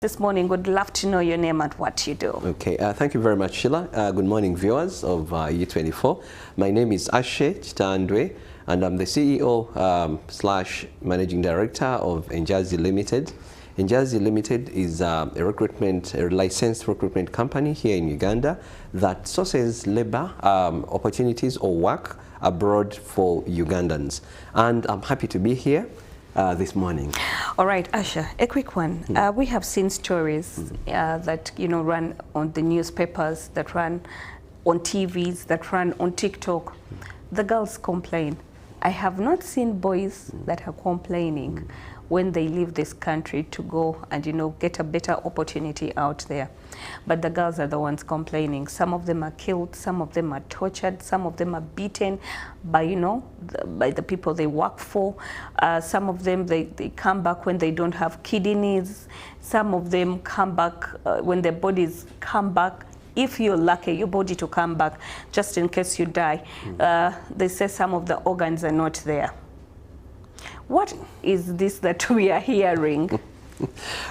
This morning, would love to know your name and what you do. Okay, thank you very much, Sheila. Good morning, viewers of U24. My name is Ashe Chitandwe, and I'm the CEO slash Managing Director of Enjazi Limited. Enjazi Limited is a licensed recruitment company here in Uganda that sources labor opportunities or work abroad for Ugandans. And I'm happy to be here this morning. All right, Asha, a quick one. We have seen stories that run on the newspapers, that run on TVs, that run on TikTok. The girls complain. I have not seen boys that are complaining when they leave this country to go and get a better opportunity out there. But the girls are the ones complaining. Some of them are killed, some of them are tortured, some of them are beaten by by the people they work for. Some of them they come back when they don't have kidneys. Some of them come back when their bodies come back. If you're lucky, your body to come back, just in case you die. They say some of the organs are not there. What is this that we are hearing?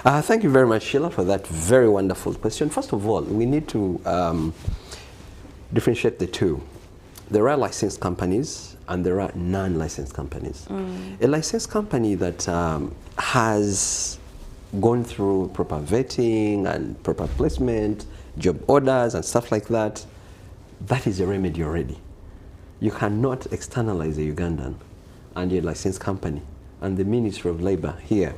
Thank you very much, Sheila, for that very wonderful question. First of all, we need to differentiate the two. There are licensed companies and there are non-licensed companies. A licensed company that has gone through proper vetting and proper placement, job orders and stuff like that, that is a remedy already. You cannot externalize a Ugandan and a licensed company, and the Ministry of Labor here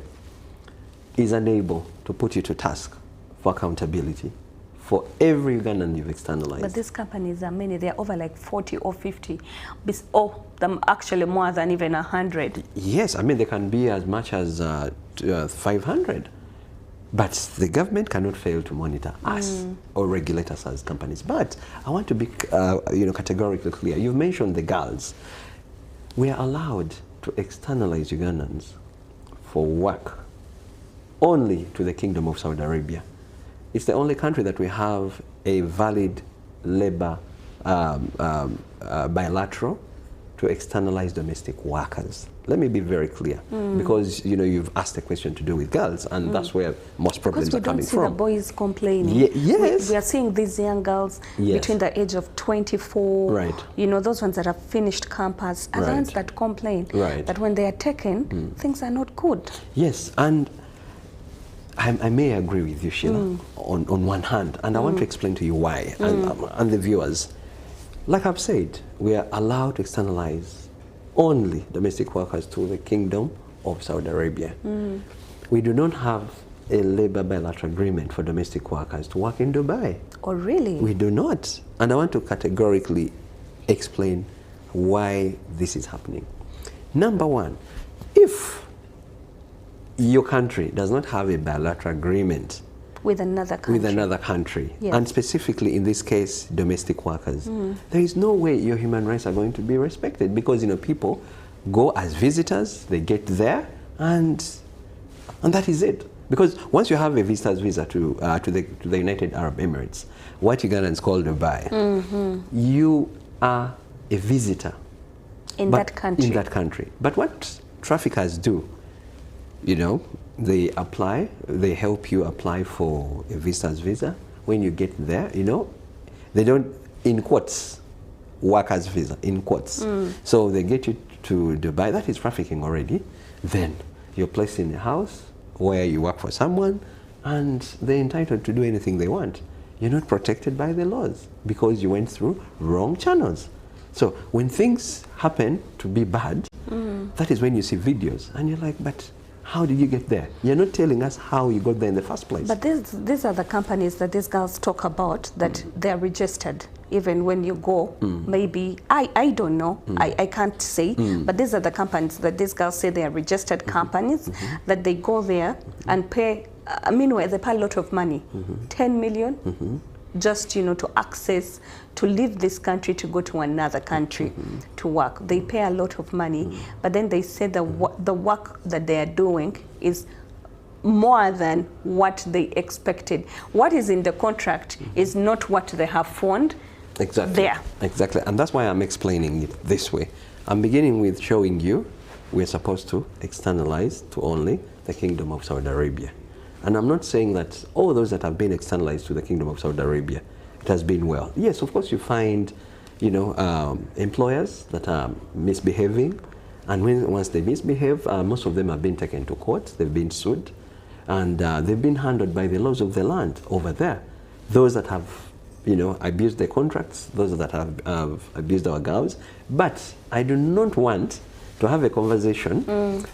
is unable to put you to task for accountability for every Ugandan you've externalized. But these companies are many. They're over like 40 or 50, or them actually more than even 100. Yes, I mean they can be as much as 500. But the government cannot fail to monitor us or regulate us as companies. But I want to be categorically clear. You've mentioned the girls. We are allowed to externalize Ugandans for work only to the Kingdom of Saudi Arabia. It's the only country that we have a valid labor bilateral to externalize domestic workers. Let me be very clear, because you've asked a question to do with girls, and that's where most problems are coming from. Because we don't see the boys complaining. Yes. We are seeing these young girls between the age of 24, right. Those ones that have finised campus, are the ones that complain that when they are taken, things are not good. Yes, and I may agree with you, Sheila, on one hand, and I want to explain to you why, and the viewers. Like I've said, we are allowed to externalize only domestic workers to the Kingdom of Saudi Arabia. We do not have a labor bilateral agreement for domestic workers to work in Dubai. Oh, really? We do not. And I want to categorically explain why this is happening. Number one, if your country does not have a bilateral agreement with another country, yes. And specifically in this case domestic workers, there is no way your human rights are going to be respected, because people go as visitors, they get there, and that is it. Because once you have a visitor's visa to the United Arab Emirates, what Ugandans call Dubai, you are a visitor in that country. But what traffickers do, they help you apply for a visitor's visa. When you get there, they don't, in quotes, workers visa, in quotes. So they get you to Dubai. That is trafficking already. Then you're placed in a house where you work for someone, and they're entitled to do anything they want. You're not protected by the laws because you went through wrong channels. So when things happen to be bad, that is when you see videos and you're like, but how did you get there? You're not telling us how you got there in the first place. But these are the companies that these girls talk about, that they're registered. Even when you go, maybe, I don't know, I can't say, but these are the companies that these girls say they are registered companies, that they go there and pay, meanwhile they pay a lot of money, 10 million, just to access, to leave this country to go to another country to work. They pay a lot of money, but then they say the work that they are doing is more than what they expected. What is in the contract is not what they have found there. Exactly, and that's why I'm explaining it this way. I'm beginning with showing you we're supposed to externalize to only the Kingdom of Saudi Arabia. And I'm not saying that all those that have been externalized to the Kingdom of Saudi Arabia, it has been well. Yes, of course you find, you know, employers that are misbehaving, and once they misbehave, most of them have been taken to court, they've been sued, and they've been handled by the laws of the land over there. Those that have, you know, abused their contracts, those that have abused our girls. But I do not want to have a conversation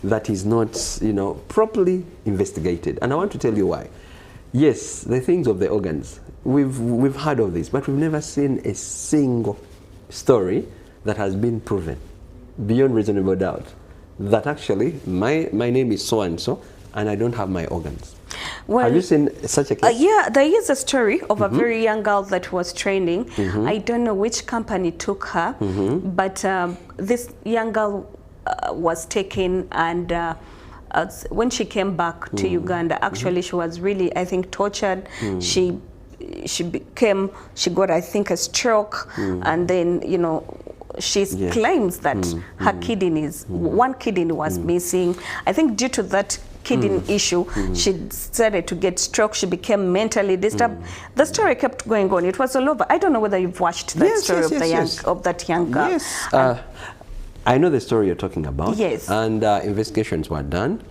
that is not, you know, properly investigated. And I want to tell you why. Yes, the things of the organs, we've heard of this, but we've never seen a single story that has been proven beyond reasonable doubt that actually my name is so and so and I don't have my organs. Well, have you seen such a case? Yeah, there is a story of a very young girl that was training. I don't know which company took her, but this young girl was taken, and when she came back to Uganda, actually she was really, I think, tortured. She got, I think, a stroke, and then, you know, she claims that her kidneys, one kidney was missing. I think due to that kidney issue, she started to get stroke. She became mentally disturbed. The story kept going on. It was all over. I don't know whether you've watched that story of that young girl. Yes. I know the story you're talking about. Yes. And investigations were done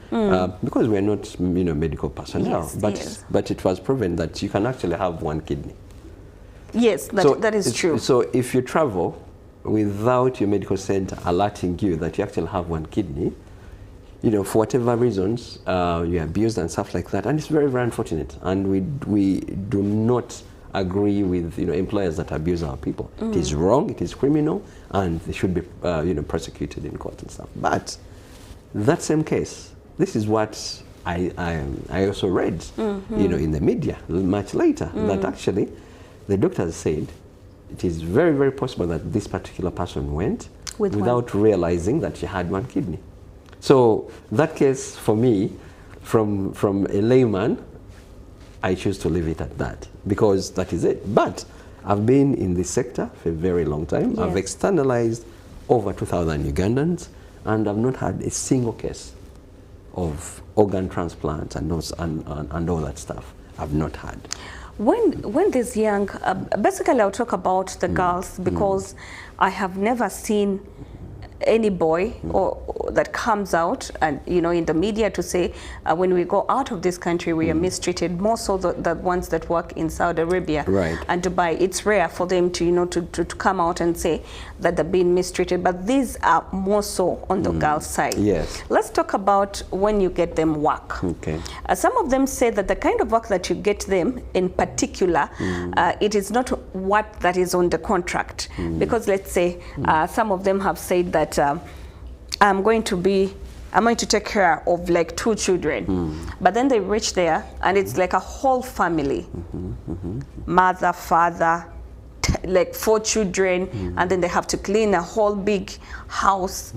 because we're not, you know, medical personnel. But it was proven that you can actually have one kidney. Yes, that is true. So if you travel without your medical center alerting you that you actually have one kidney, you know, for whatever reasons, you're abused and stuff like that, and it's very, very unfortunate. And we do not agree with, you know, employers that abuse our people. It is wrong, it is criminal, and they should be, you know, prosecuted in court and stuff. But that same case, this is what I also read, you know, in the media much later, that actually the doctors said it is very, very possible that this particular person went without realizing that she had one kidney. So that case, for me, from a layman, I choose to leave it at that, because that is it. But I've been in this sector for a very long time. Yes. I've externalized over 2,000 Ugandans, and I've not had a single case of organ transplants and all that stuff. I've not had. When this young, basically I'll talk about the girls, because I have never seen any boy or that comes out and, you know, in the media to say when we go out of this country we are mistreated, more so the ones that work in Saudi Arabia and Dubai. It's rare for them to, you know, to come out and say that they're being mistreated, but these are more so on the girls' side. Yes. Let's talk about when you get them work. Okay. Some of them say that the kind of work that you get them in particular, it is not what that is on the contract, because let's say some of them have said that I'm going to take care of like 2 children, but then they reach there and it's like a whole family, mother, father, like 4 children, and then they have to clean a whole big house.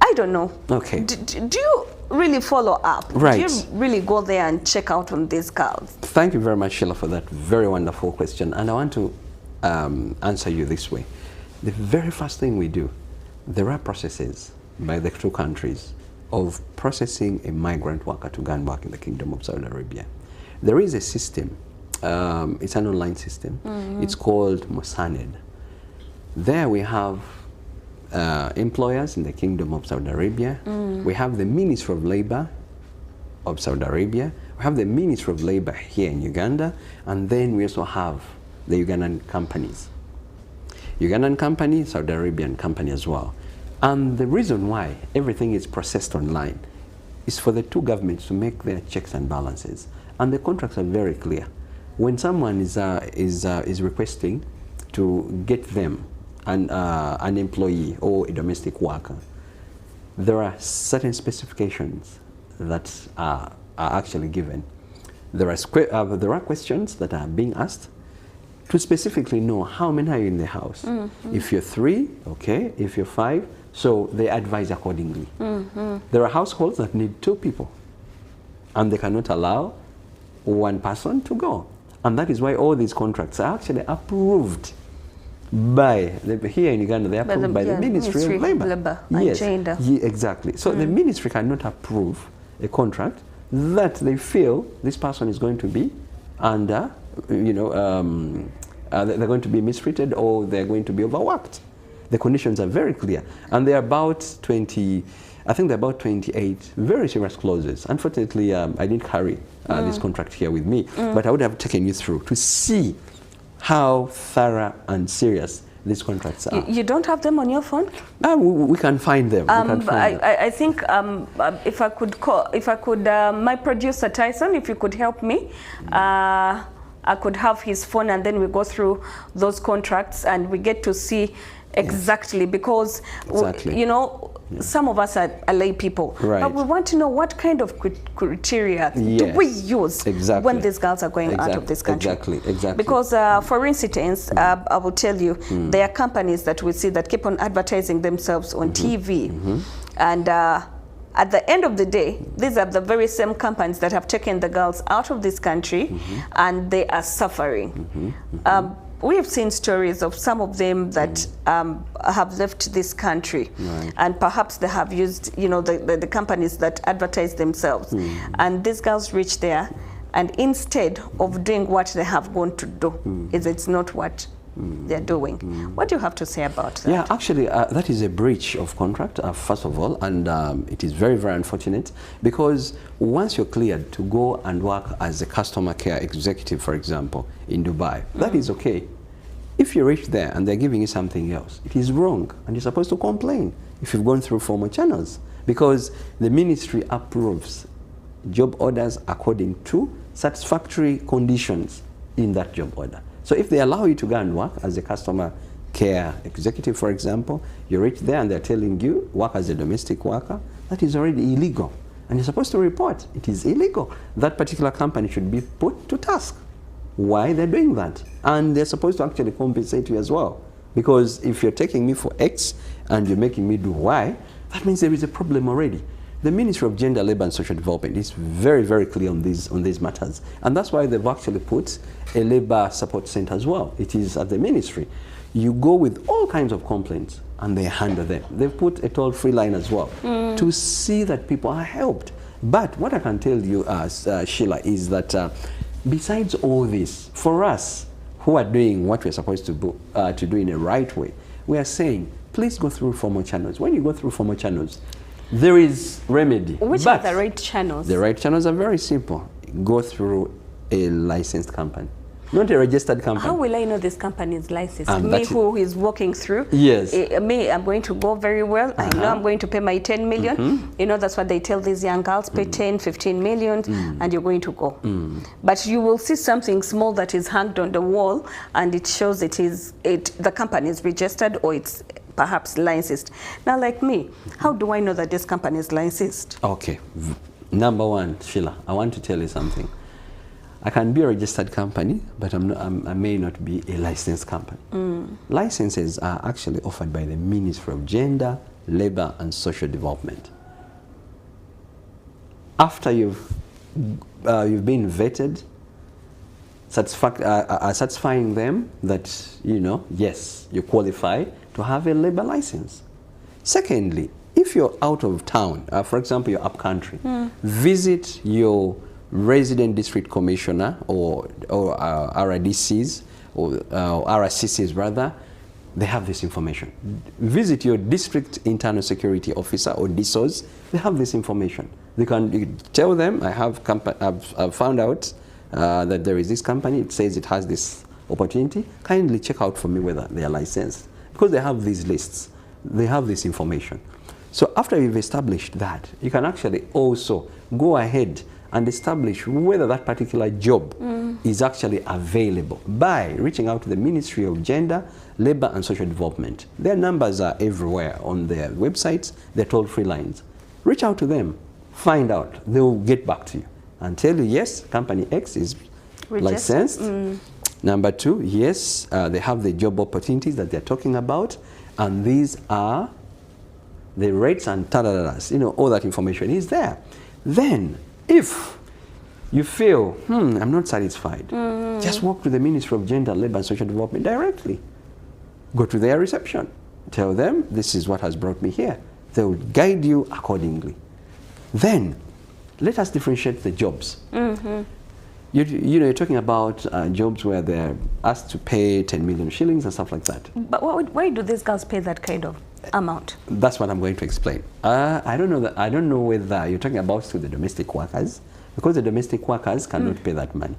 I don't know. Okay. Do you really follow up? Right. Do you really go there and check out on these girls? Thank you very much, Sheila, for that very wonderful question. And I want to answer you this way. The very first thing we do, there are processes by the 2 countries of processing a migrant worker to go and work in the Kingdom of Saudi Arabia. There is a system, it's an online system, it's called Mosaned. There we have employers in the Kingdom of Saudi Arabia, we have the Ministry of Labor of Saudi Arabia, we have the Ministry of Labor here in Uganda, and then we also have the Ugandan companies. Ugandan company, Saudi Arabian company as well. And the reason why everything is processed online is for the 2 governments to make their checks and balances. And the contracts are very clear. When someone is requesting to get them an employee or a domestic worker, there are certain specifications that are actually given. There are questions that are being asked to specifically know how many are in the house. If you're 3, okay. If you're 5, so they advise accordingly. There are households that need 2 people, and they cannot allow 1 person to go. And that is why all these contracts are actually approved by, here in Uganda, they are approved by the Ministry of Labor. Yes, exactly. So the ministry cannot approve a contract that they feel this person is going to be under, they're going to be mistreated or they're going to be overworked. The conditions are very clear, and they're about 20. I think they're about 28 very serious clauses. Unfortunately, I didn't carry this contract here with me, but I would have taken you through to see how thorough and serious these contracts are. You don't have them on your phone? We can find them. I think if I could, my producer Tyson, if you could help me, I could have his phone, and then we go through those contracts and we get to see exactly, because some of us are lay people, but we want to know what kind of criteria do we use when these girls are going out of this country. Exactly. Because, for instance, I will tell you, there are companies that we see that keep on advertising themselves on TV, and at the end of the day, these are the very same companies that have taken the girls out of this country, and they are suffering. We have seen stories of some of them that have left this country, and perhaps they have used, the companies that advertise themselves, and these girls reach there, and instead of doing what they have gone to do, it's not what they're doing. What do you have to say about that? Yeah, actually, that is a breach of contract, first of all, and it is very, very unfortunate, because once you're cleared to go and work as a customer care executive, for example, in Dubai, that is okay. If you reach there and they're giving you something else, it is wrong, and you're supposed to complain if you've gone through formal channels, because the ministry approves job orders according to satisfactory conditions in that job order. So if they allow you to go and work as a customer care executive, for example, you reach there and they're telling you work as a domestic worker, that is already illegal. And you're supposed to report it is illegal. That particular company should be put to task. Why they're doing that? And they're supposed to actually compensate you as well. Because if you're taking me for X and you're making me do Y, that means there is a problem already. The Ministry of Gender, Labour and Social Development is very, very clear on these matters. And that's why they've actually put a labour support center as well. It is at the ministry. You go with all kinds of complaints and they handle them. They've put a toll-free line as well to see that people are helped. But what I can tell you, Sheila, is that besides all this, for us who are doing what we're supposed to do in a right way, we are saying, please go through formal channels. When you go through formal channels, there is remedy. Which are the right channels? The right channels are very simple. Go through a licensed company, not a registered company. How will I know this company is licensed? Me who is walking through? Yes. Me, I'm going to go very well. I know I'm going to pay my 10 million. You know, that's what they tell these young girls, pay 10, 15 million, and you're going to go. But you will see something small that is hanged on the wall, and it shows the company is registered or it's perhaps licensed. Now, like me, how do I know that this company is licensed? Okay. Number one, Sheila, I want to tell you something. I can be a registered company, but I may not be a licensed company. Licenses are actually offered by the Ministry of Gender, Labour and Social Development. After you've been vetted, satisfying them that, yes, you qualify to have a labour license. Secondly, if you're out of town, for example, you're up country, visit your resident district commissioner or RDCs or RCCs rather. They have this information. Visit your district internal security officer or DSOs. They have this information. You can tell them, I've found out that there is this company. It says it has this opportunity. Kindly check out for me whether they are licensed, because they have these lists. They have this information. So after you've established that, you can actually also go ahead and establish whether that particular job is actually available by reaching out to the Ministry of Gender, Labour and Social Development. Their numbers are everywhere on their websites, their toll-free lines. Reach out to them, find out. They will get back to you and tell you, yes, company X is licensed. Number two, yes, they have the job opportunities that they're talking about, and these are the rates and all that information is there. Then, if you feel, I'm not satisfied, just walk to the Ministry of Gender, Labour and Social Development directly. Go to their reception. Tell them, this is what has brought me here. They will guide you accordingly. Then, let us differentiate the jobs. You know, you're talking about jobs where they're asked to pay 10 million shillings and stuff like that. But why do these girls pay that kind of amount? That's what I'm going to explain. I don't know whether you're talking about to the domestic workers, because the domestic workers cannot pay that money.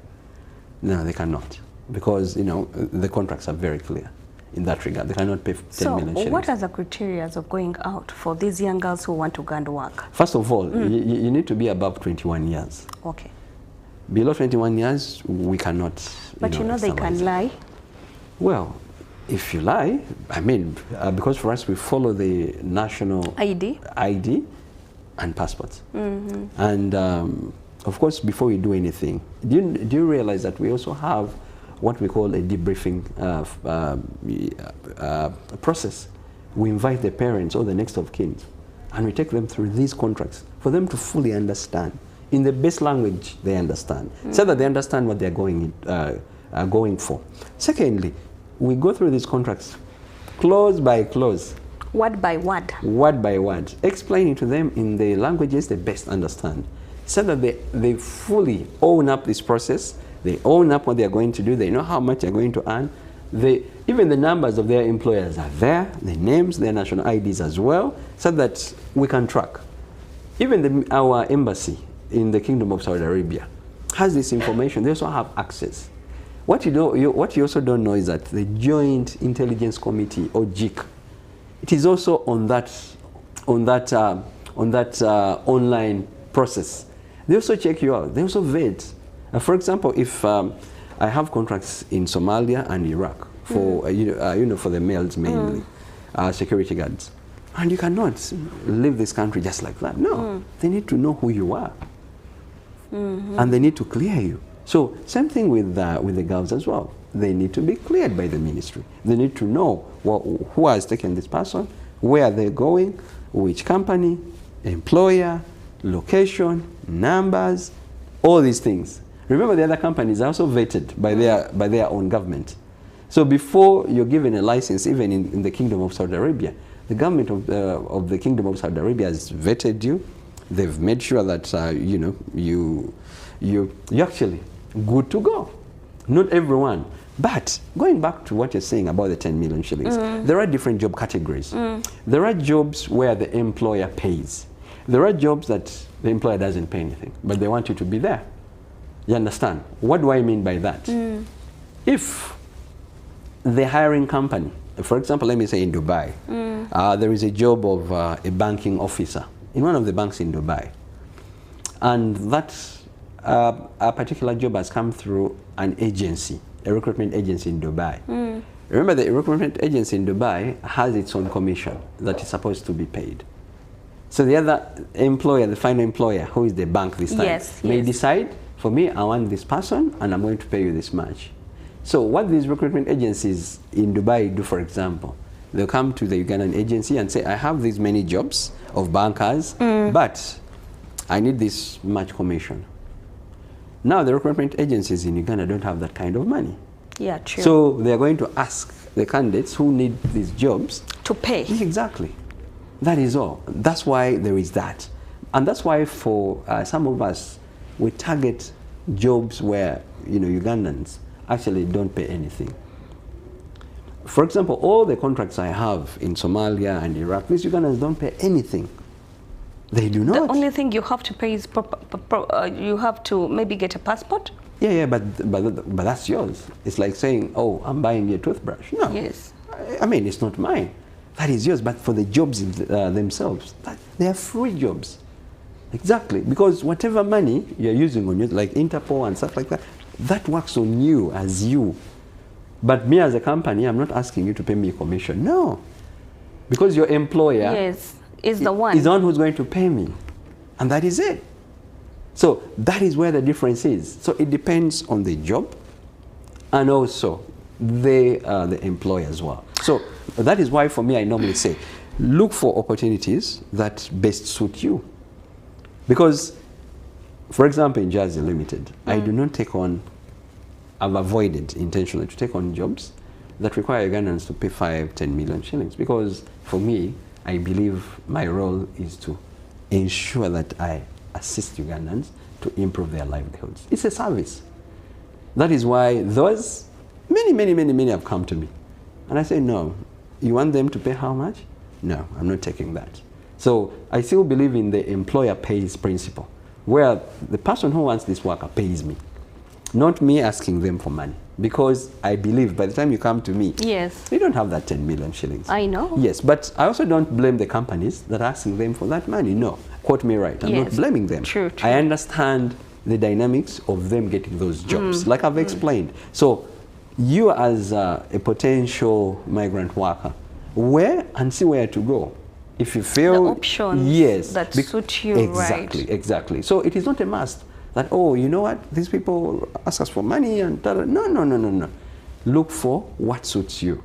No, they cannot, because you know the contracts are very clear in that regard. They cannot pay 10 million shillings. So what are the criteria of going out for these young girls who want to go and work? First of all, you need to be above 21 years. Okay. Below 21 years, we cannot. But you know they can lie? Well, if you lie, I mean, because for us we follow the national ID and passports. And of course, before you do anything, do you realize that we also have what we call a debriefing process? We invite the parents or the next of kin, and we take them through these contracts for them to fully understand in the best language they understand, so that they understand what they're going for. Secondly, we go through these contracts clause by clause. Word by word. Word by word. Explaining to them in the languages they best understand, so that they fully own up this process. They own up what they're going to do. They know how much they're going to earn. Even the numbers of their employers are there, the names, their national IDs as well, so that we can track. Even our embassy in the Kingdom of Saudi Arabia has this information. They also have access. What you also don't know is that the Joint Intelligence Committee, or JIC, it is also on that online process. They also check you out. They also vet. For example, if I have contracts in Somalia and Iraq for for the males mainly, security guards, and you cannot leave this country just like that. No, they need to know who you are, and they need to clear you. So same thing with the girls as well. They need to be cleared by the ministry. They need to know who has taken this person, where they're going, which company, employer, location, numbers, all these things. Remember, the other companies are also vetted by their own government. So before you're given a license, even in the Kingdom of Saudi Arabia, the government of the Kingdom of Saudi Arabia has vetted you. They've made sure that you're actually good to go. Not everyone. But going back to what you're saying about the 10 million shillings, there are different job categories. There are jobs where the employer pays. There are jobs that the employer doesn't pay anything, but they want you to be there. You understand? What do I mean by that? If the hiring company, for example, let me say in Dubai, there is a job of a banking officer in one of the banks in Dubai, and that a particular job has come through an agency, a recruitment agency in Dubai. Remember, the recruitment agency in Dubai has its own commission that is supposed to be paid. So the other employer, the final employer, who is the bank this time, may decide, for me, I want this person and I'm going to pay you this much. So what these recruitment agencies in Dubai do, for example, they'll come to the Ugandan agency and say, I have these many jobs of bankers, but I need this much commission. Now the recruitment agencies in Uganda don't have that kind of money. Yeah, true. So they're going to ask the candidates who need these jobs to pay. Exactly. That is all. That's why there is that. And that's why for some of us, we target jobs where, Ugandans actually don't pay anything. For example, all the contracts I have in Somalia and Iraq, these Ugandans don't pay anything. They do not. The only thing you have to pay is you have to maybe get a passport. Yeah, but that's yours. It's like saying, oh, I'm buying you a toothbrush. No. Yes. I mean, it's not mine. That is yours. But for the jobs themselves, they are free jobs. Exactly. Because whatever money you're using on you, like Interpol and stuff like that, that works on you as you. But me as a company, I'm not asking you to pay me a commission. No. Because your employer is the one who's going to pay me. And that is it. So that is where the difference is. So it depends on the job and also the employer as well. So that is why for me, I normally say, look for opportunities that best suit you. Because, for example, in Jersey Limited, I do not take on, I've avoided intentionally to take on jobs that require Ugandans to pay 5-10 million shillings. Because for me, I believe my role is to ensure that I assist Ugandans to improve their livelihoods. It's a service. That is why those many have come to me. And I say, no, you want them to pay how much? No, I'm not taking that. So I still believe in the employer pays principle, where the person who wants this worker pays me, not me asking them for money. Because I believe by the time you come to me, yes, you don't have that 10 million shillings. I know. Yes, but I also don't blame the companies that are asking them for that money. No, quote me right. I'm not blaming them. True. I understand the dynamics of them getting those jobs, like I've explained. So you as a potential migrant worker, where and see where to go. If you feel the options, yes, that suit you, exactly, right? Exactly. So it is not a must that, oh, you know what, these people ask us for money and no. Look for what suits you.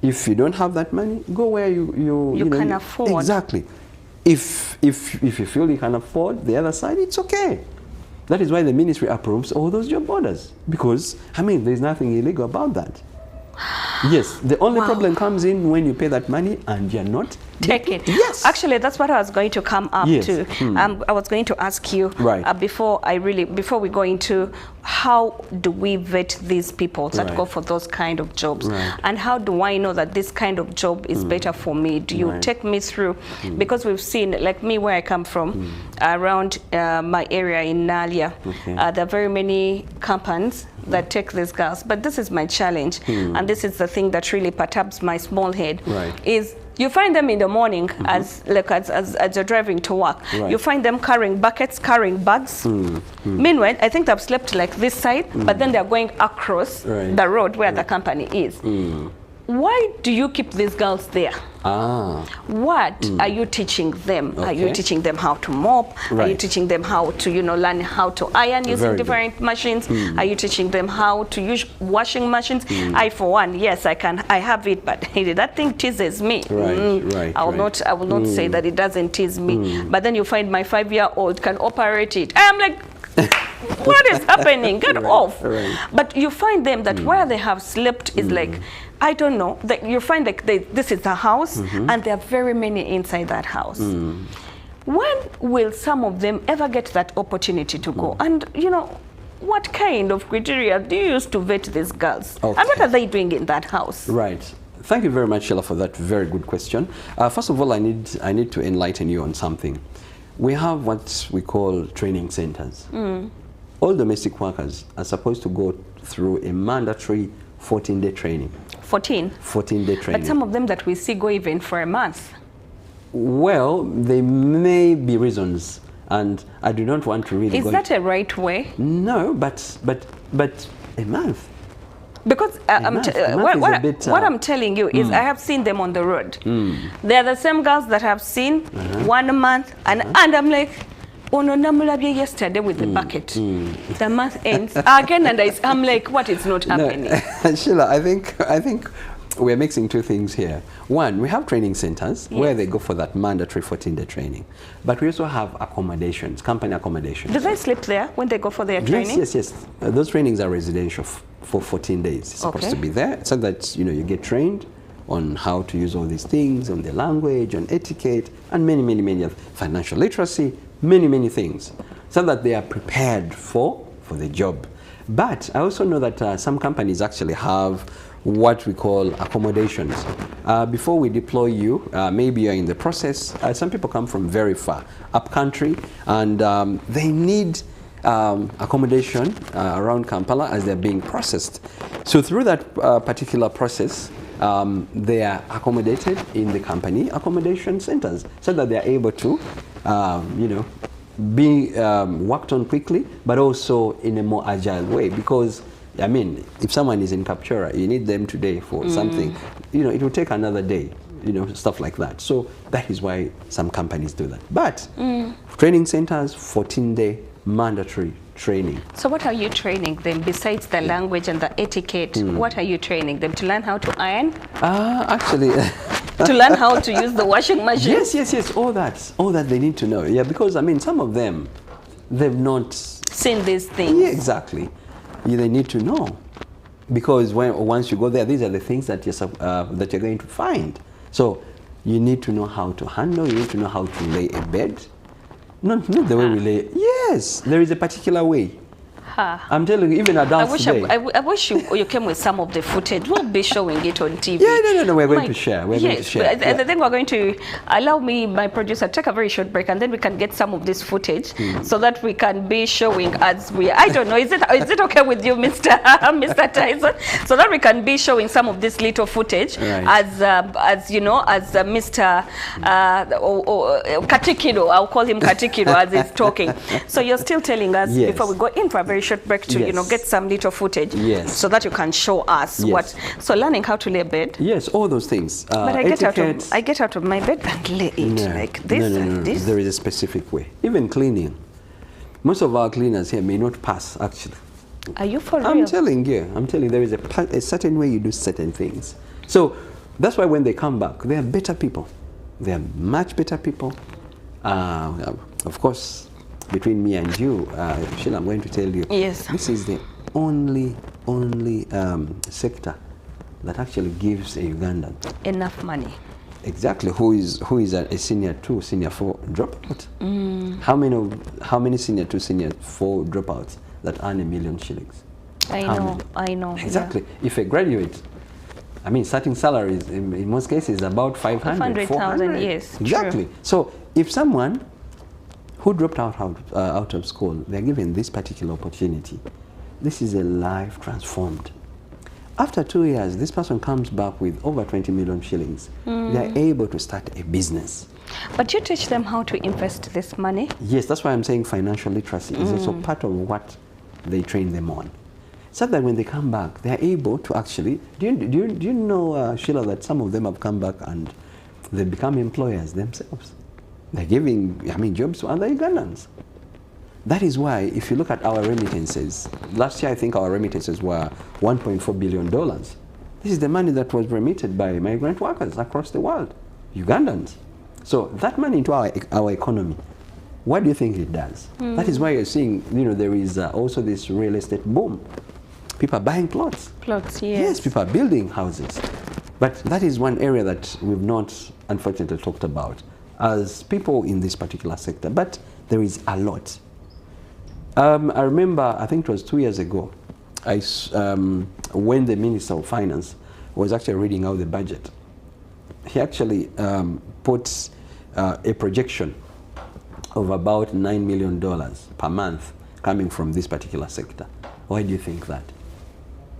If you don't have that money, go where you can afford. Exactly. If you feel you can afford the other side, it's okay. That is why the ministry approves all those job orders, because I mean there's nothing illegal about that. Yes, the only problem comes in when you pay that money and you're not take it. Yes. Actually, that's what I was going to come up Yes. to. I was going to ask you before we go into how do we vet these people that go for those kind of jobs, and how do I know that this kind of job is better for me? Do you take me through? Because we've seen, like me, where I come from, around my area in Nalia, there are very many companies that take these girls, but this is my challenge, and this is the thing that really perturbs my small head, is you find them in the morning as you're driving to work. You find them carrying buckets, carrying bags. Meanwhile, I think they've slept like this side, but then they're going across the road where the company is. Why do you keep these girls there? What are you teaching them? Are you teaching them how to mop? Are you teaching them how to, learn how to iron using different machines? Are you teaching them how to use washing machines? I, for one, yes, I have it, but that thing teases me. I will not say that it doesn't tease me. But then you find my 5-year-old can operate it. I'm like, what is happening? Get off. But you find them that where they have slept is like, I don't know, that you find like this is a house and there are very many inside that house. When will some of them ever get that opportunity to go? And what kind of criteria do you use to vet these girls? And what are they doing in that house? Right. Thank you very much, Sheila, for that very good question. First of all, I need to enlighten you on something. We have what we call training centers. All domestic workers are supposed to go through a mandatory 14-day training. 14-day training. But some of them that we see go even for a month. Well, there may be reasons, and I do not want to really go. Is that a right way? No, but a month. Because what I'm telling you is I have seen them on the road. They are the same girls that I've seen 1 month, and I'm like, oh no, namulabye yesterday with the bucket. The month ends again, and I'm like, what is not happening? No. Sheila, I think we're mixing two things here. One, we have training centers where they go for that mandatory 14-day training, but we also have accommodations, company accommodations. Do they sleep there when they go for their training? Yes. Those trainings are residential for 14 days. It's supposed to be there so that you get trained on how to use all these things, on the language, on etiquette, and many other financial literacy, many things, so that they are prepared for the job. But I also know that some companies actually have what we call accommodations. Before we deploy you, maybe you're in the process. Some people come from very far, up country, and they need accommodation around Kampala as they're being processed. So through that particular process, they are accommodated in the company accommodation centers so that they are able to, be worked on quickly, but also in a more agile way. Because, I mean, if someone is in Kapchora, you need them today for something, it will take another day, stuff like that. So that is why some companies do that. But training centers, 14-day mandatory training. So what are you training them besides the language and the etiquette? What are you training them to learn how to iron? Actually, to learn how to use the washing machine. Yes. All that they need to know. Yeah, because I mean, some of them, they've not seen these things. Yeah, exactly. They need to know, because once you go there, these are the things that you're going to find. So you need to know how to handle. You need to know how to lay a bed. Not the way we lay. Yes, there is a particular way. I'm telling you, even adults today. I wish you came with some of the footage. We'll be showing it on TV. Yeah, no, we're going to share. We're going to share. I think we're going to allow me, my producer, take a very short break, and then we can get some of this footage so that we can be showing as we. I don't know. Is it okay with you, Mr. Tyson? So that we can be showing some of this little footage as you know, as Mr. Katikido. I'll call him Katikido as he's talking. So you're still telling us before we go in for a very short break to get some little footage so that you can show us what. So learning how to lay a bed. Yes, all those things. But I get out of my bed and lay it like this and this. There is a specific way. Even cleaning. Most of our cleaners here may not pass actually. Are you for real? I'm telling you. There is a certain way you do certain things. So that's why when they come back, they are better people. They are much better people. Of course, between me and you, Sheila, I'm going to tell you, this is the only sector that actually gives a Ugandan enough money. Exactly. Who is a senior 2, senior 4 dropout? How many senior 2, senior 4 dropouts that earn $1 million shillings? I know. Exactly. Yeah. If a graduate, I mean, starting salaries in most cases about 500, 400. Yes. Exactly. True. So if someone who dropped out of school, they're given this particular opportunity, this is a life transformed. After 2 years, this person comes back with over 20 million shillings. They're able to start a business. But you teach them how to invest this money? Yes, that's why I'm saying financial literacy is also part of what they train them on. So that when they come back, they're able to actually, do you know, Sheila, that some of them have come back and they become employers themselves. They're giving, jobs to other Ugandans. That is why, if you look at our remittances, last year I think our remittances were $1.4 billion. This is the money that was remitted by migrant workers across the world, Ugandans. So that money into our economy, what do you think it does? That is why you're seeing, there is also this real estate boom. People are buying plots. Plots, Yes, people are building houses. But that is one area that we've not, unfortunately, talked about as people in this particular sector. But there is a lot. I remember, I think it was 2 years ago, when the Minister of Finance was actually reading out the budget, he actually put a projection of about $9 million per month coming from this particular sector. Why do you think that?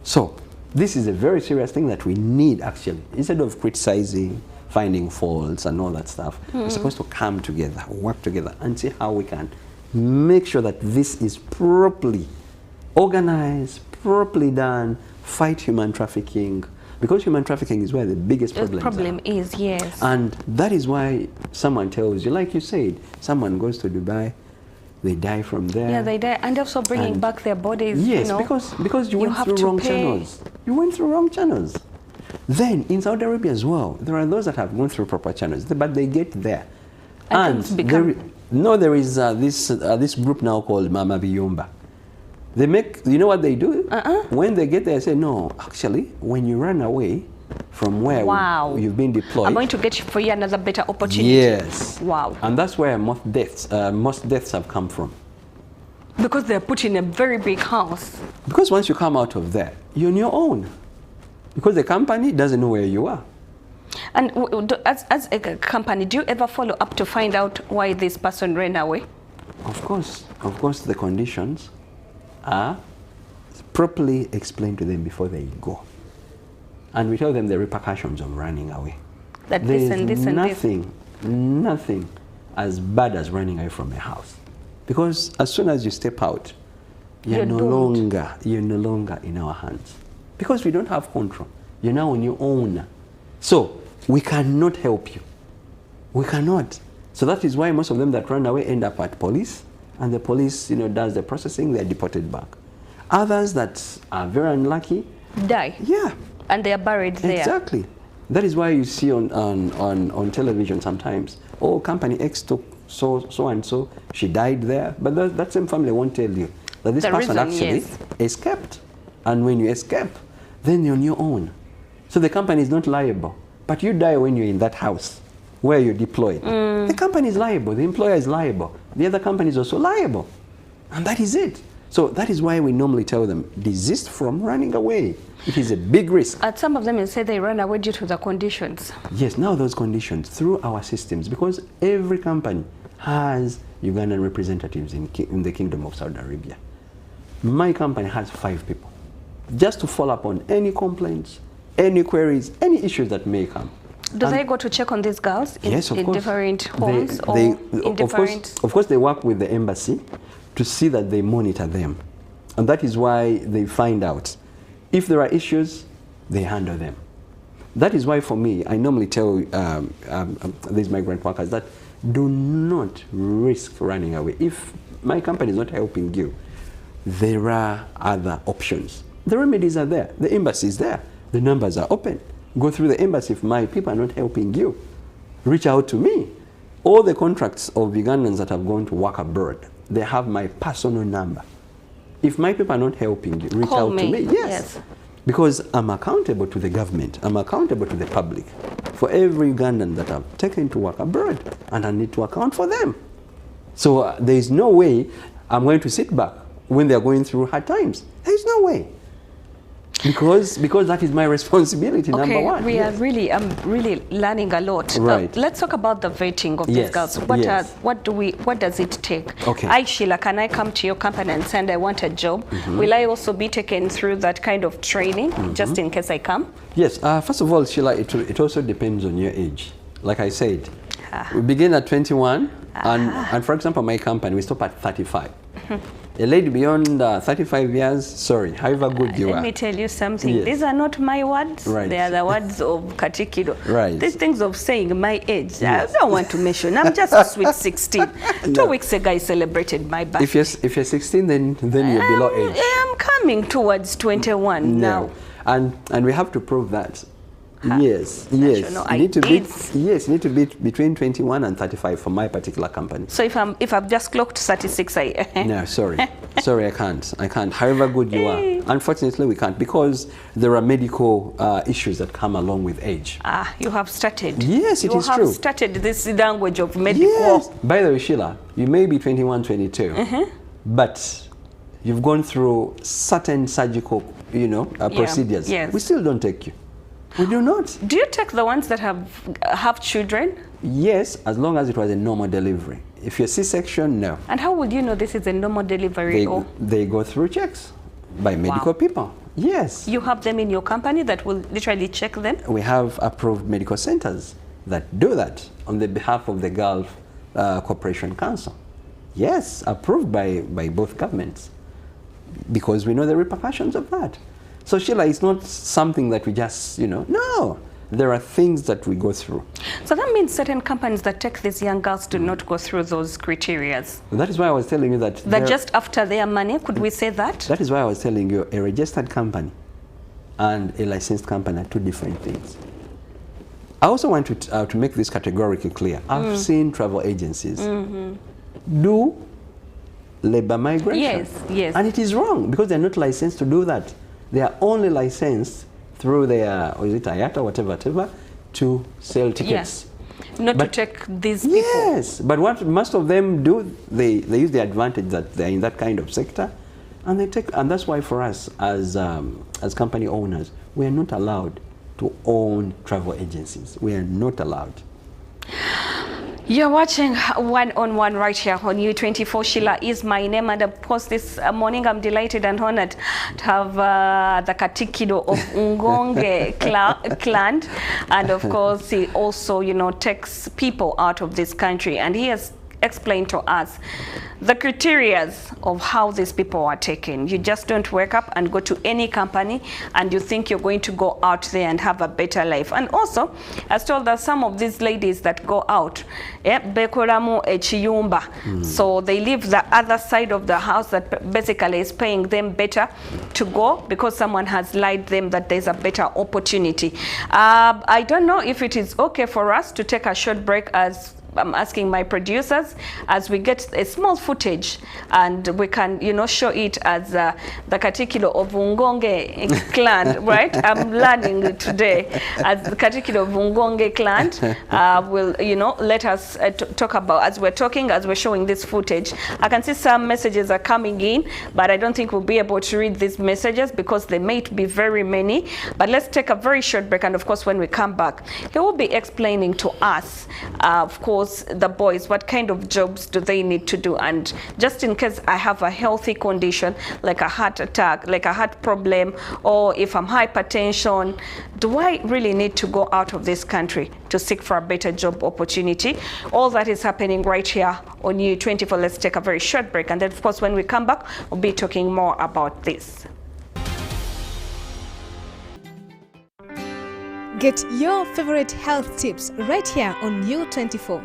So this is a very serious thing that we need actually. Instead of criticizing, finding faults and all that stuff, we're supposed to come together, work together and see how we can make sure that this is properly organized, properly done, fight human trafficking, because human trafficking is where the biggest problem is. Yes. And that is why someone tells you, like you said, someone goes to Dubai, they die from there. Yeah, they die, and also bringing back their bodies. Yes, because you went through wrong channels. You went through wrong channels. Then in Saudi Arabia as well, there are those that have gone through proper channels, but they get there. And there is this group now called Mama Biyomba. They make, you know what they do? When they get there, they say, no, actually, when you run away from where you've been deployed, I'm going to get for you another better opportunity. Yes. Wow. And that's where most deaths have come from. Because they're put in a very big house. Because once you come out of there, you're on your own. Because the company doesn't know where you are. And as a company, do you ever follow up to find out why this person ran away? Of course, the conditions are properly explained to them before they go. And we tell them the repercussions of running away. That this and this and this. Nothing as bad as running away from a house. Because as soon as you step out, you're no longer in our hands. Because we don't have control. You're now on your own. So we cannot help you. We cannot. So that is why most of them that run away end up at police, and the police, does the processing, they're deported back. Others that are very unlucky die. Yeah. And they are buried there. Exactly. That is why you see on television sometimes, oh, company X took so and so, she died there. But that same family won't tell you that this person actually escaped. And when you escape, then you're on your own. So the company is not liable. But you die when you're in that house where you're deployed. The company is liable, the employer is liable. the other company is also liable. And that is it. So that is why we normally tell them, desist from running away. It is a big risk. At some of them, you say they run away due to the conditions. Yes, now those conditions through our systems, because every company has Ugandan representatives in the Kingdom of Saudi Arabia. My company has 5 people, just to follow up on any complaints, any queries, any issues that may come. Do they go to check on these girls in, yes, of in course. different homes Of course, they work with the embassy to see that they monitor them. And that is why they find out. If there are issues, they handle them. That is why, for me, I normally tell these migrant workers that do not risk running away. If my company is not helping you, there are other options. The remedies are there. The embassy is there. The numbers are open. Go through the embassy. If my people are not helping you, reach out to me. All the contracts of Ugandans that have gone to work abroad, they have my personal number. If my people are not helping you, reach out to me. Yes. Because I'm accountable to the government. I'm accountable to the public for every Ugandan that I've taken to work abroad, and I need to account for them. So there is no way I'm going to sit back when they're going through hard times. There is no way. Because that is my responsibility, number one. We are really learning a lot. Right. Let's talk about the vetting of these girls. What does it take? Okay. I, Sheila, can I come to your company and say I want a job? Will I also be taken through that kind of training just in case I come? Yes. First of all, Sheila, it also depends on your age. Like I said, we begin at 21, and for example, my company, we stop at 35. A lady beyond 35 years, sorry, however good you are. Let me tell you something. These are not my words. Right. They are the words of Katikido. Right. These things of saying my age, I don't want to mention. I'm just a sweet 16. 2 weeks ago, I celebrated my birthday. If you're 16, then you're below age. I'm coming towards 21 now. And we have to prove that. Yes. You need to be between 21 and 35 for my particular company. So if I've just clocked 36, no, sorry, I can't. However good you are, unfortunately, we can't, because there are medical issues that come along with age. You have started. Yes, it is true. You have started this language of medical. Yes. By the way, Sheila, you may be 21, 22, but you've gone through certain surgical, procedures. Yes. We still don't take you. We do not. Do you take the ones that have children? Yes, as long as it was a normal delivery. If you're C-section, no. And how would you know this is a normal delivery? They go through checks by medical people. Yes. You have them in your company that will literally check them? We have approved medical centers that do that on the behalf of the Gulf Cooperation Council. Yes, approved by both governments, because we know the repercussions of that. So, Sheila, it's not something that we just, no. There are things that we go through. So that means certain companies that take these young girls do not go through those criteria. That is why I was telling you that... They're just after their money, could we say that? That is why I was telling you a registered company and a licensed company are two different things. I also want to make this categorically clear. I've seen travel agencies do labor migration. Yes. And it is wrong, because they're not licensed to do that. They are only licensed through their, or is it IATA, whatever, to sell tickets. Yes. Not to take these people. Yes, but what most of them do, they use the advantage that they're in that kind of sector, and they take, and that's why for us as company owners, we are not allowed to own travel agencies. We are not allowed. You're watching One on One right here on U24. Sheila is my name, and of course this morning I'm delighted and honored to have the Katikido of Ngonge clan, and of course he also, takes people out of this country, and he has explained to us the criteria of how these people are taken. You just don't wake up and go to any company and you think you're going to go out there and have a better life. And also, as told us, some of these ladies that go out, so they leave the other side of the house that basically is paying them better to go because someone has lied them that there's a better opportunity. I don't know if it is okay for us to take a short break as I'm asking my producers as we get a small footage and we can, you know, show it as the Katikilo of Ungonge clan, right? I'm learning today as the Katikilo of Ungonge clan will, you know, let us talk about, as we're showing this footage. I can see some messages are coming in, but I don't think we'll be able to read these messages because they may be very many. But let's take a very short break, and of course when we come back, he will be explaining to us, of course, the boys, what kind of jobs do they need to do, and just in case I have a healthy condition like a heart attack, like a heart problem, or if I'm hypertension, do I really need to go out of this country to seek for a better job opportunity? All that is happening right here on U24. Let's take a very short break, and then of course when we come back, we'll be talking more about this. Get your favorite health tips right here on U24.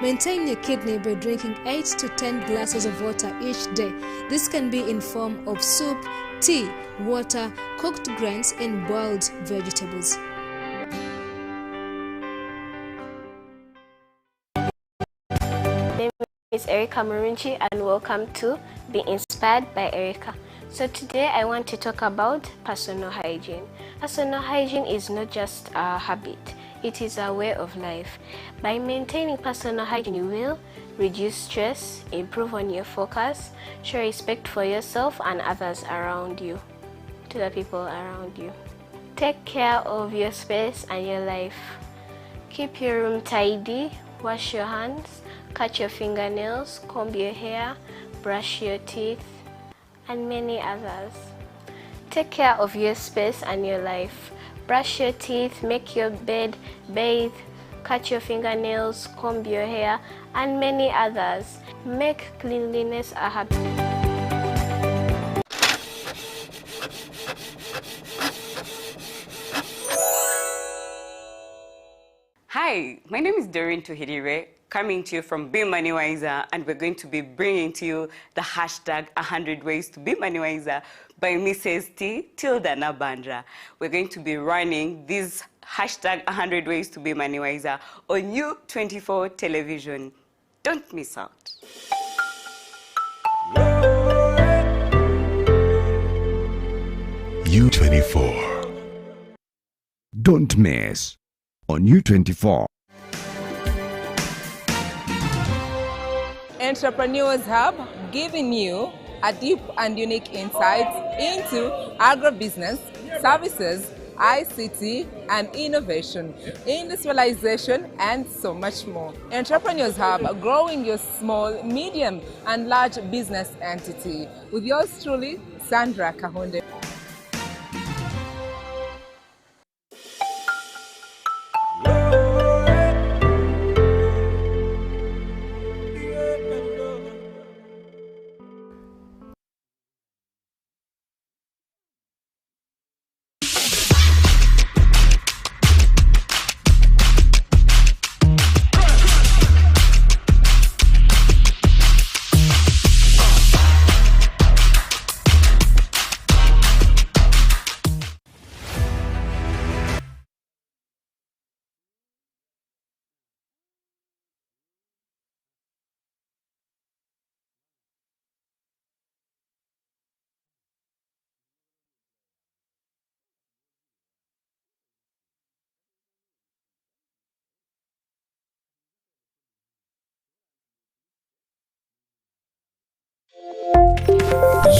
Maintain your kidney by drinking 8 to 10 glasses of water each day. This can be in form of soup, tea, water, cooked grains, and boiled vegetables. My name is Erica Murunchi, and welcome to Be Inspired by Erica. So today I want to talk about personal hygiene. Personal hygiene is not just a habit, it is a way of life. By maintaining personal hygiene, you will reduce stress, improve on your focus, show respect for yourself and others around you, to the people around you. Take care of your space and your life. Keep your room tidy, wash your hands, cut your fingernails, comb your hair, brush your teeth, and many others. Take care of your space and your life. Brush your teeth, make your bed, bathe, cut your fingernails, comb your hair, and many others. Make cleanliness a habit. Hi, my name is Doreen Tuhirire, coming to you from Be Money Wiser, and we're going to be bringing to you the hashtag 100 Ways to Be Money Wiser by Mrs. T. Tilda Nabandra. We're going to be running this hashtag 100 Ways to Be Money Wiser on U24 television. Don't miss out. U24. Don't miss on U24. Entrepreneurs Hub, giving you a deep and unique insight into agribusiness, services, ICT and innovation, industrialization, and so much more. Entrepreneurs Hub, growing your small, medium, and large business entity. With yours truly, Sandra Kahunde.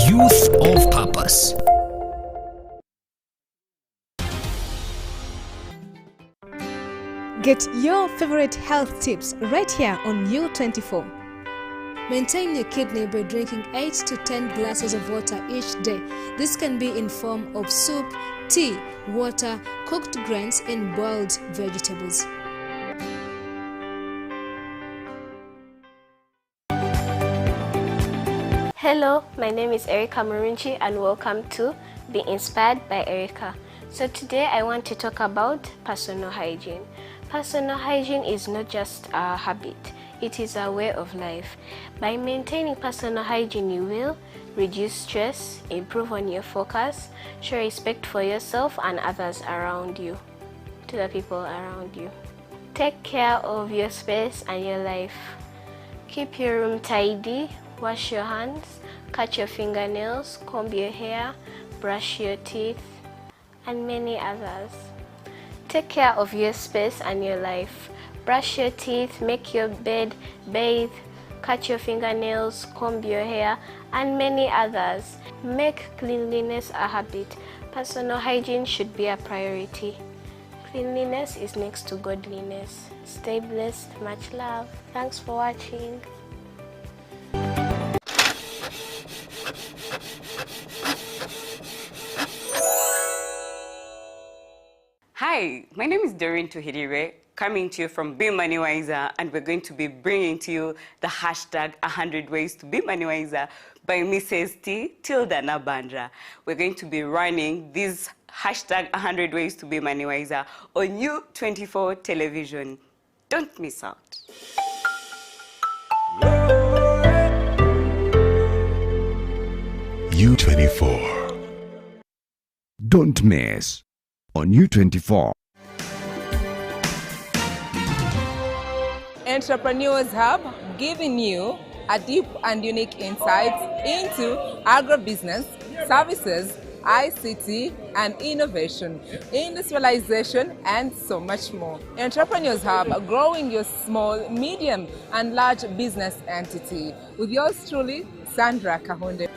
Youth of Purpose. Get your favorite health tips right here on U24. Maintain your kidney by drinking 8 to 10 glasses of water each day. This can be in form of soup, tea, water, cooked grains, and boiled vegetables. Hello, my name is Erica Murunchi, and welcome to Be Inspired by Erica. So today I want to talk about personal hygiene. Personal hygiene is not just a habit, it is a way of life. By maintaining personal hygiene, you will reduce stress, improve on your focus, show respect for yourself and others around you, to the people around you. Take care of your space and your life. Keep your room tidy, wash your hands, cut your fingernails, comb your hair, brush your teeth, and many others. Take care of your space and your life. Brush your teeth, make your bed, bathe, cut your fingernails, comb your hair, and many others. Make cleanliness a habit. Personal hygiene should be a priority. Cleanliness is next to godliness. Stay blessed. Much love. Thanks for watching. Hi, my name is Doreen Tuhirire, coming to you from Be Money Wiser, and we're going to be bringing to you the hashtag 100 Ways to Be Money Wiser by Mrs. T. Tilda Nabandra. We're going to be running this hashtag 100 Ways to Be Money Wiser on U24 television. Don't miss out. U24. Don't miss on U24. Entrepreneurs Hub, giving you a deep and unique insights into agribusiness, services, ICT and innovation, industrialization, and so much more. Entrepreneurs Hub, growing your small, medium, and large business entity. With yours truly, Sandra Kahonde.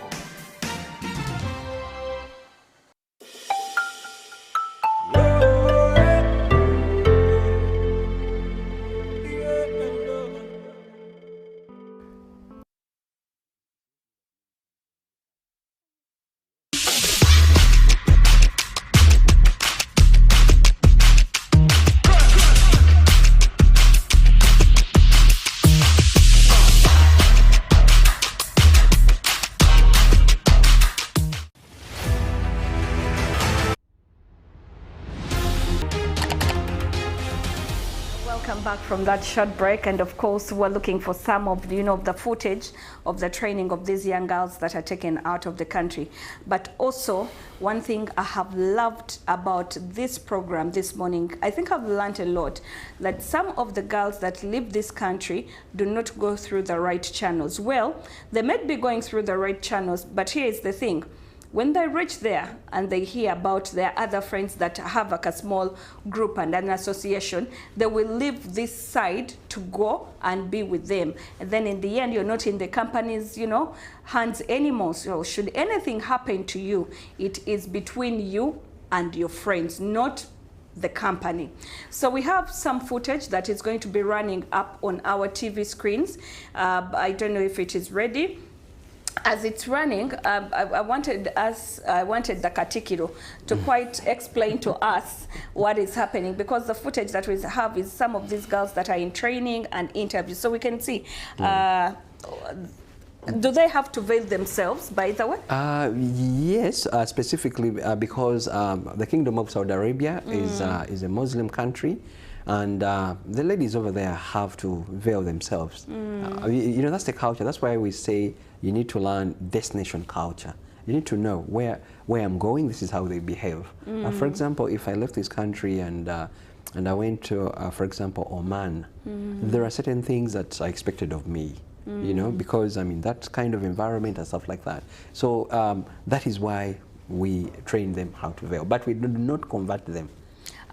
Welcome back from that short break, and of course we're looking for some of the footage of the training of these young girls that are taken out of the country. But also, one thing I have loved about this program this morning, I think I've learned a lot, that some of the girls that leave this country do not go through the right channels. Well, they might be going through the right channels, but here is the thing. When they reach there and they hear about their other friends that have like a small group and an association, they will leave this side to go and be with them. And then in the end, you're not in the company's, hands anymore. So should anything happen to you, it is between you and your friends, not the company. So we have some footage that is going to be running up on our TV screens. I don't know if it is ready. As it's running, I wanted the Katikiro to quite explain to us what is happening, because the footage that we have is some of these girls that are in training and interviews. So we can see, do they have to veil themselves, by the way? Yes, specifically because the Kingdom of Saudi Arabia is a Muslim country. And the ladies over there have to veil themselves. That's the culture. That's why we say you need to learn destination culture. You need to know where I'm going. This is how they behave. For example, if I left this country and I went to, for example, Oman, there are certain things that are expected of me. Because that kind of environment and stuff like that. So that is why we train them how to veil, but we do not convert them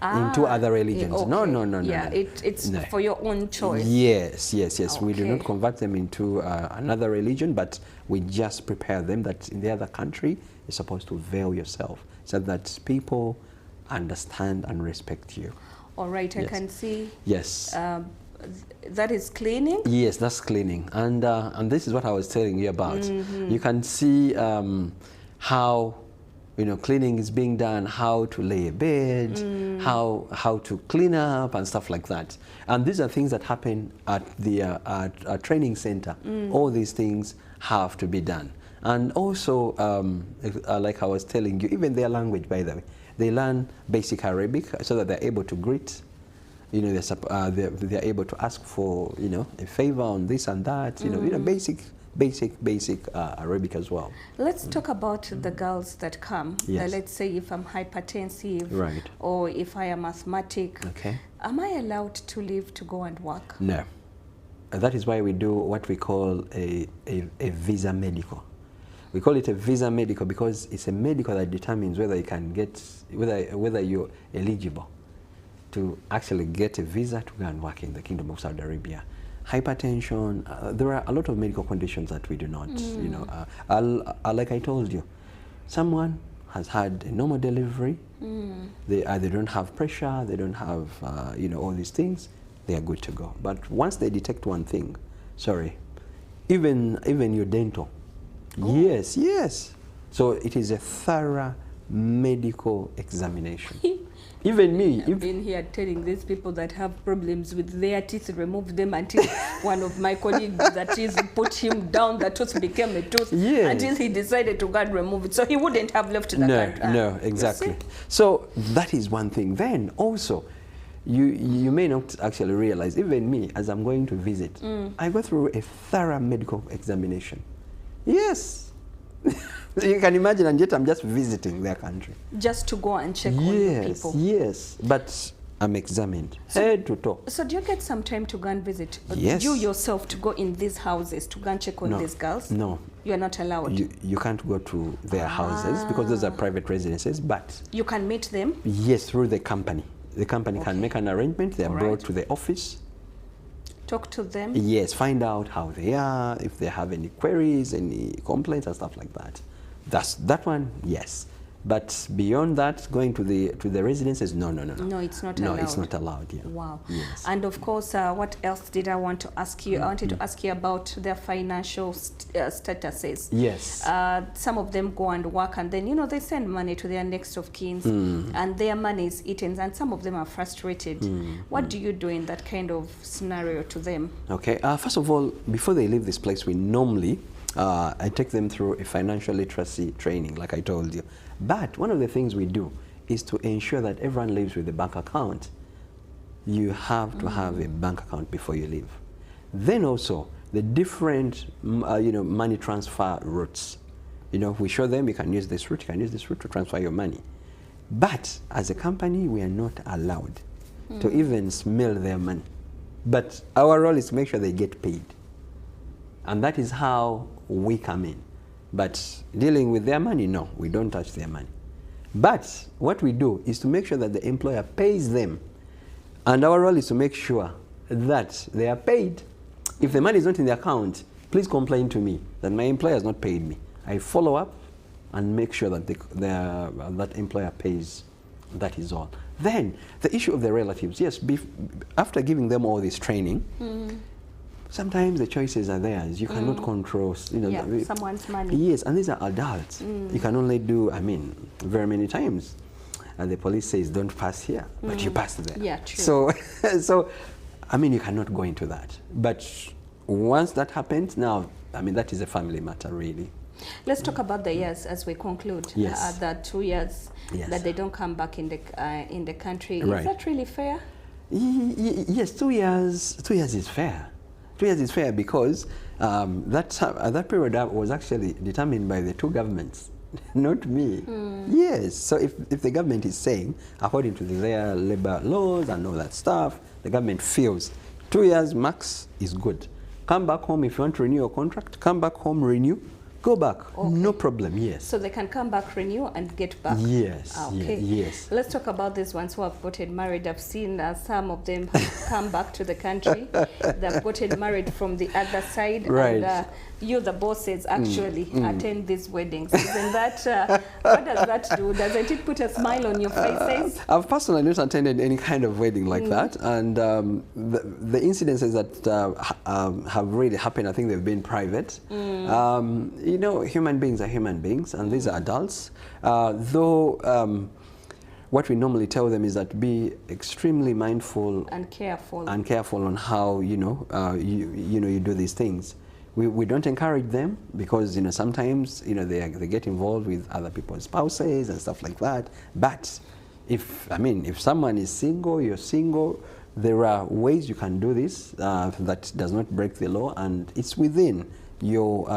into other religions. Okay. No. Yeah, it's for your own choice. Yes. Okay. We do not convert them into another religion, but we just prepare them that in the other country, you're supposed to veil yourself so that people understand and respect you. All right, I can see. Yes. That is cleaning? Yes, that's cleaning. And this is what I was telling you about. You can see how cleaning is being done, how to lay a bed, how to clean up and stuff like that. And these are things that happen at the training center. All these things have to be done. And also, like I was telling you, even their language, by the way, they learn basic Arabic so that they're able to greet. They're able to ask for a favor on this and that. Basic Arabic as well. Let's talk about the girls that come. Yes. Let's say if I'm hypertensive, right, or if I am asthmatic. Okay. Am I allowed to leave to go and work? No. That is why we do what we call a visa medical. We call it a visa medical because it's a medical that determines whether you can get, whether you're eligible to actually get a visa to go and work in the Kingdom of Saudi Arabia. Hypertension, there are a lot of medical conditions that we do not, you know. Like I told you, someone has had a normal delivery, they don't have pressure, they don't have, you know, all these things, they are good to go. But once they detect one thing, sorry, even your dental, yes, yes. So it is a thorough medical examination. Even me. I've been here telling these people that have problems with their teeth, remove them until one of my colleagues that is put him down, the tooth became a tooth, until he decided to go and remove it. So he wouldn't have left the country. No, exactly. So that is one thing. Then also, you may not actually realize, even me, as I'm going to visit, I go through a thorough medical examination. Yes. You can imagine, and yet I'm just visiting their country. Just to go and check on the people. Yes, but I'm examined, head to toe. So do you get some time to go and visit? Yes. You yourself to go in these houses to go and check on these girls? No. You are not allowed? You can't go to their houses because those are private residences, but... You can meet them? Yes, through the company. The company can make an arrangement. They are brought to the office. Talk to them? Yes, find out how they are, if they have any queries, any complaints and stuff like that. That one, yes. But beyond that, going to the residences, no. No, it's not allowed. No, it's not allowed, yeah. Wow. Yes. And of course, what else did I want to ask you? I wanted to ask you about their financial statuses. Yes. Some of them go and work, and then, you know, they send money to their next of kin, and their money is eaten, and some of them are frustrated. What do you do in that kind of scenario to them? Okay. First of all, before they leave this place, we normally I take them through a financial literacy training, like I told you. But one of the things we do is to ensure that everyone lives with a bank account. You have to have a bank account before you leave. Then also, the different you know, money transfer routes. You know, we show them you can use this route, you can use this route to transfer your money. But as a company, we are not allowed to even smell their money. But our role is to make sure they get paid. And that is how we come in. But dealing with their money, no, we don't touch their money. But what we do is to make sure that the employer pays them. And our role is to make sure that they are paid. If the money is not in the account, please complain to me that my employer has not paid me. I follow up and make sure that that employer pays. That is all. Then, the issue of the relatives, yes, after giving them all this training, sometimes the choices are theirs. You cannot control, you know, someone's money. Yes, and these are adults. You can only do, I mean, very many times. And the police says, don't pass here, but you pass there. Yeah, true. So, I mean, you cannot go into that. But once that happens, now, I mean, that is a family matter, really. Let's talk about the years as we conclude. Yes. The 2 years that they don't come back in the country. Right. Is that really fair? Yes, 2 years. 2 years is fair. 2 years is fair because that period was actually determined by the two governments, not me. Yes, so if the government is saying, according to their labor laws and all that stuff, the government feels 2 years max is good. Come back home if you want to renew your contract, come back home, renew, go back, no problem, yes. So they can come back, renew, and get back? Yes, okay. Yes. Let's talk about these ones who have gotten married. I've seen some of them have come back to the country. They've gotten married from the other side. Right. And you, the bosses, actually attend these weddings. Isn't that, what does that do? Doesn't it put a smile on your faces? I've personally not attended any kind of wedding like that. And the incidences that have really happened, I think they've been private. You know, human beings are human beings, and these are adults. Though what we normally tell them is that be extremely mindful and careful on how you do these things. We don't encourage them because, you know, sometimes, you know, they get involved with other people's spouses and stuff like that. But if someone is single, you're single, there are ways you can do this that does not break the law, and it's within your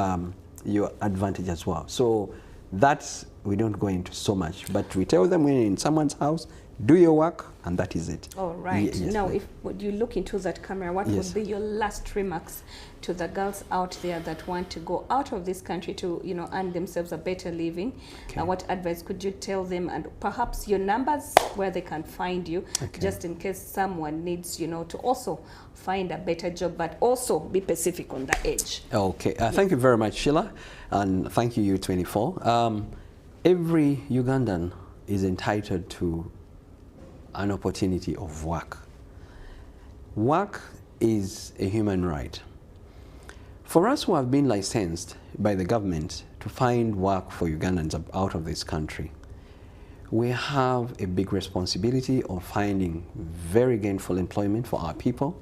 advantage as well. So that we don't go into so much, but we tell them when you're in someone's house, do your work, and that is it. All right. Yes, now, if would you look into that camera, what yes. would be your last remarks to the girls out there that want to go out of this country to, you know, earn themselves a better living? Okay. What advice could you tell them, and perhaps your numbers where they can find you, okay. just in case someone needs, you know, to also find a better job, but also be specific on the age. Okay. Thank you very much, Sheila, and thank you, U24. Every Ugandan is entitled to an opportunity of work. Work is a human right. For us who have been licensed by the government to find work for Ugandans out of this country, we have a big responsibility of finding very gainful employment for our people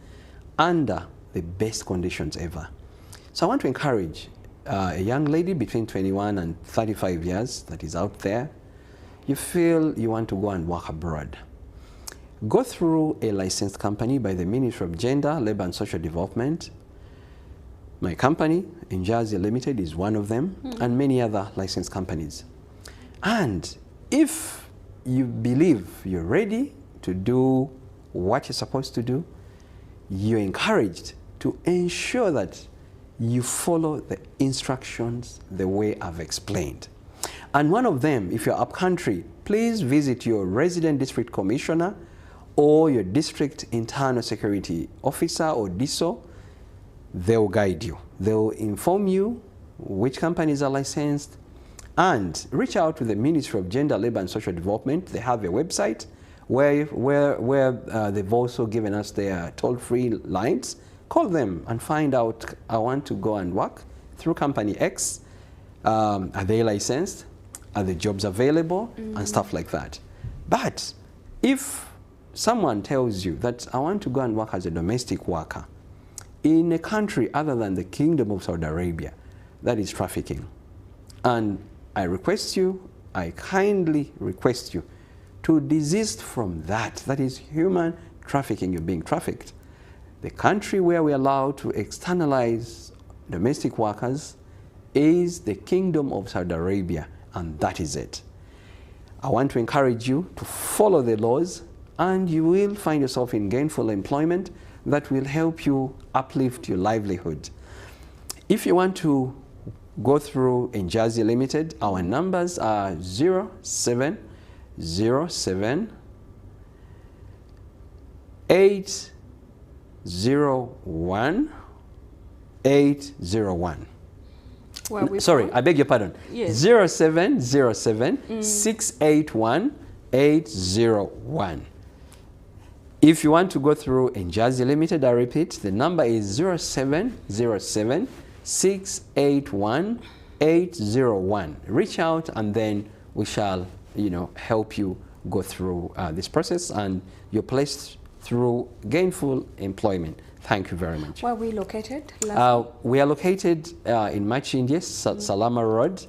under the best conditions ever. So I want to encourage a young lady between 21 and 35 years that is out there. You feel you want to go and work abroad. Go through a licensed company by the Ministry of Gender, Labour and Social Development. My company, Njazi Limited, is one of them, and many other licensed companies. And if you believe you're ready to do what you're supposed to do, you're encouraged to ensure that you follow the instructions the way I've explained. And one of them, if you're upcountry, please visit your resident district commissioner or your district internal security officer or DISO. They'll guide you. They'll inform you which companies are licensed, and reach out to the Ministry of Gender, Labour and Social Development. They have a website where they've also given us their toll-free lines. Call them and find out, I want to go and work through company X. Are they licensed? Are the jobs available? And stuff like that. But if someone tells you that I want to go and work as a domestic worker in a country other than the Kingdom of Saudi Arabia, that is trafficking. And I request you, I kindly request you to desist from that. That is human trafficking. You're being trafficked. The country where we're allowed to externalize domestic workers is the Kingdom of Saudi Arabia, and that is it. I want to encourage you to follow the laws, and you will find yourself in gainful employment that will help you uplift your livelihood. If you want to go through Njazi Limited, our numbers are 0707 801 801. Sorry, I beg your pardon. Yes. 0707 681 801. If you want to go through Njazi Limited, I repeat, the number is 0707 681 801. Reach out, and then we shall, help you go through this process, and you're placed through gainful employment. Thank you very much. Where are we located? We are located in Machindye, Salama Road,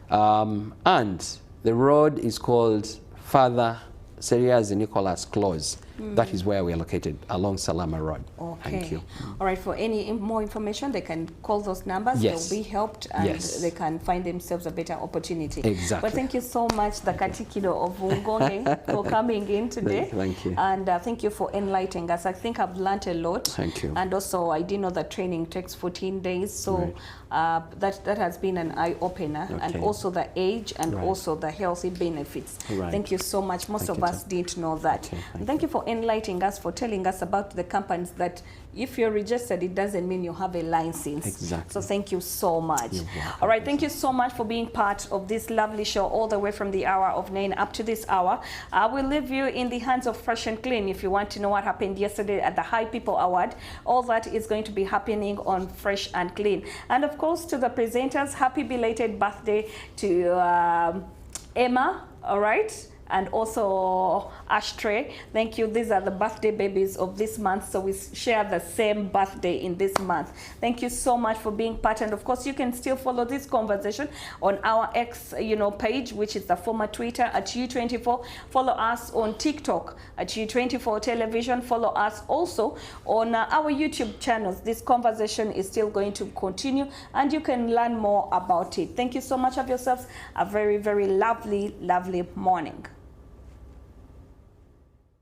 and the road is called Father Serias Nicholas Close. That is where we are located, along Salama Road. Okay. Thank you. All right, for any more information, they can call those numbers. Yes. They'll be helped, and yes. they can find themselves a better opportunity. Exactly. But thank you so much, the Katikido of Ungonge, for coming in today. Thank you. And thank you for enlightening us. I think I've learned a lot. Thank you. And also, I didn't know that training takes 14 days. So that has been an eye-opener. Okay. And also the age, and also the healthy benefits. Thank you so much. Most of us didn't know that. Okay, thank you for enlightening us, for telling us about the companies that if you're registered, it doesn't mean you have a license. Exactly. So thank you so much. All right, thank you so much for being part of this lovely show all the way from the hour of 9 up to this hour. I will leave you in the hands of Fresh and Clean. If you want to know what happened yesterday at the High People Award, all that is going to be happening on Fresh and Clean. And of course, to the presenters, happy belated birthday to Emma, all right? and also Ashtray. Thank you. These are the birthday babies of this month, so we share the same birthday in this month. Thank you so much for being part, and of course you can still follow this conversation on our X page, which is the former Twitter at U24. Follow us on TikTok at U24 Television. Follow us also on our YouTube channels. This conversation is still going to continue, and you can learn more about it. Thank you so much. Have yourselves a very, very lovely morning.